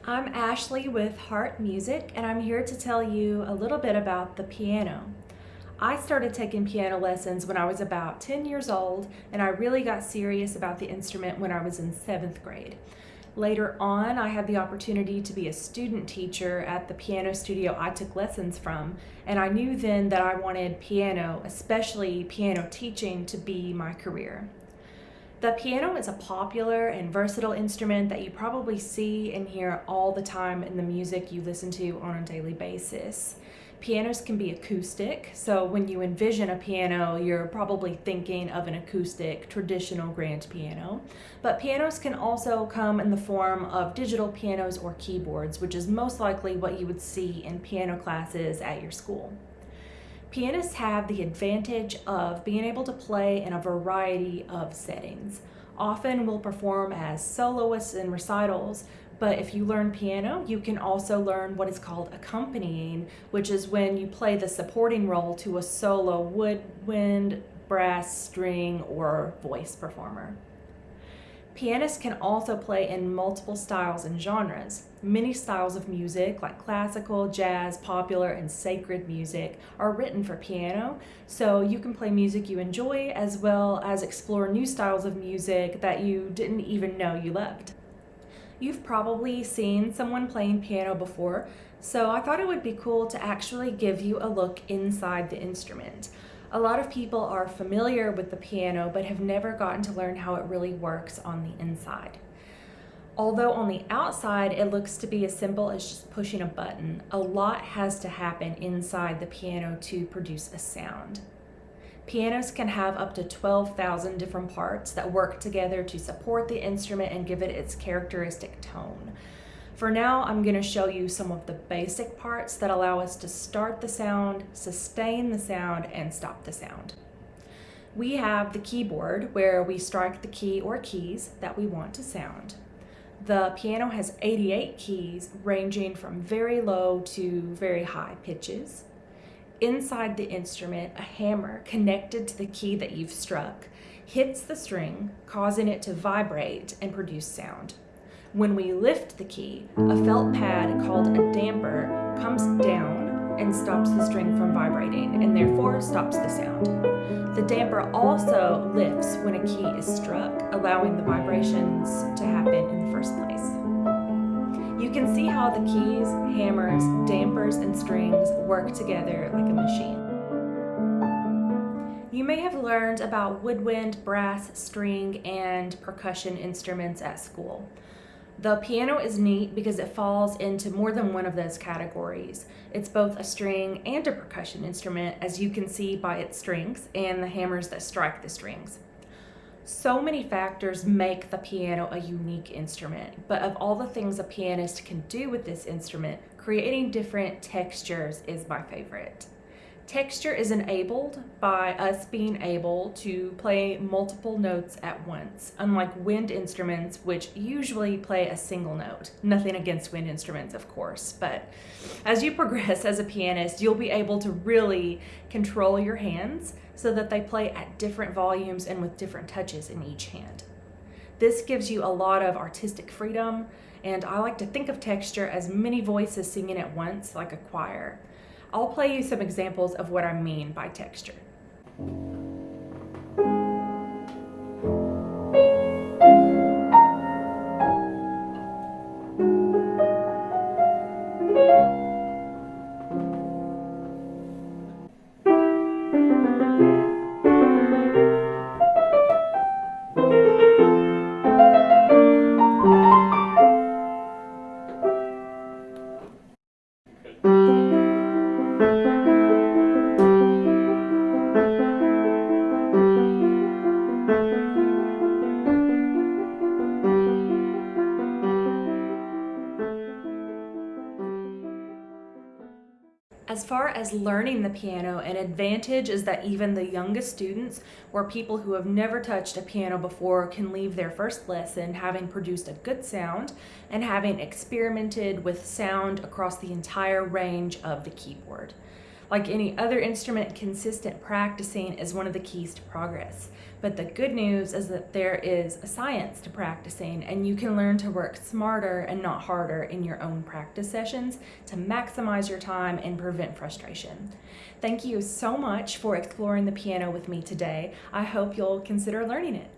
I'm Ashley with Heart Music, and I'm here to tell you a little bit about the piano. I started taking piano lessons when I was about 10 years old, and I really got serious about the instrument when I was in 7th grade. Later on, I had the opportunity to be a student teacher at the piano studio I took lessons from, and I knew then that I wanted piano, especially piano teaching, to be my career. The piano is a popular and versatile instrument that you probably see and hear all the time in the music you listen to on a daily basis. Pianos can be acoustic, so when you envision a piano, you're probably thinking of an acoustic, traditional grand piano. But pianos can also come in the form of digital pianos or keyboards, which is most likely what you would see in piano classes at your school. Pianists have the advantage of being able to play in a variety of settings. Often we'll perform as soloists in recitals, but if you learn piano, you can also learn what is called accompanying, which is when you play the supporting role to a solo woodwind, brass, string, or voice performer. Pianists can also play in multiple styles and genres. Many styles of music, like classical, jazz, popular, and sacred music, are written for piano, so you can play music you enjoy as well as explore new styles of music that you didn't even know you loved. You've probably seen someone playing piano before, so I thought it would be cool to actually give you a look inside the instrument. A lot of people are familiar with the piano but have never gotten to learn how it really works on the inside. Although on the outside it looks to be as simple as just pushing a button, a lot has to happen inside the piano to produce a sound. Pianos can have up to 12,000 different parts that work together to support the instrument and give it its characteristic tone. For now, I'm going to show you some of the basic parts that allow us to start the sound, sustain the sound, and stop the sound. We have the keyboard, where we strike the key or keys that we want to sound. The piano has 88 keys, ranging from very low to very high pitches. Inside the instrument, a hammer connected to the key that you've struck hits the string, causing it to vibrate and produce sound. When we lift the key, a felt pad called a damper comes down and stops the string from vibrating and therefore stops the sound. The damper also lifts when a key is struck, allowing the vibrations to happen in the first place. You can see how the keys, hammers, dampers, and strings work together like a machine. You may have learned about woodwind, brass, string, and percussion instruments at school. The piano is neat because it falls into more than one of those categories. It's both a string and a percussion instrument, as you can see by its strings and the hammers that strike the strings. So many factors make the piano a unique instrument, but of all the things a pianist can do with this instrument, creating different textures is my favorite. Texture is enabled by us being able to play multiple notes at once, unlike wind instruments, which usually play a single note. Nothing against wind instruments, of course, but as you progress as a pianist, you'll be able to really control your hands so that they play at different volumes and with different touches in each hand. This gives you a lot of artistic freedom, and I like to think of texture as many voices singing at once, like a choir. I'll play you some examples of what I mean by texture. As far as learning the piano, an advantage is that even the youngest students or people who have never touched a piano before can leave their first lesson having produced a good sound and having experimented with sound across the entire range of the keyboard. Like any other instrument, consistent practicing is one of the keys to progress. But the good news is that there is a science to practicing, and you can learn to work smarter and not harder in your own practice sessions to maximize your time and prevent frustration. Thank you so much for exploring the piano with me today. I hope you'll consider learning it.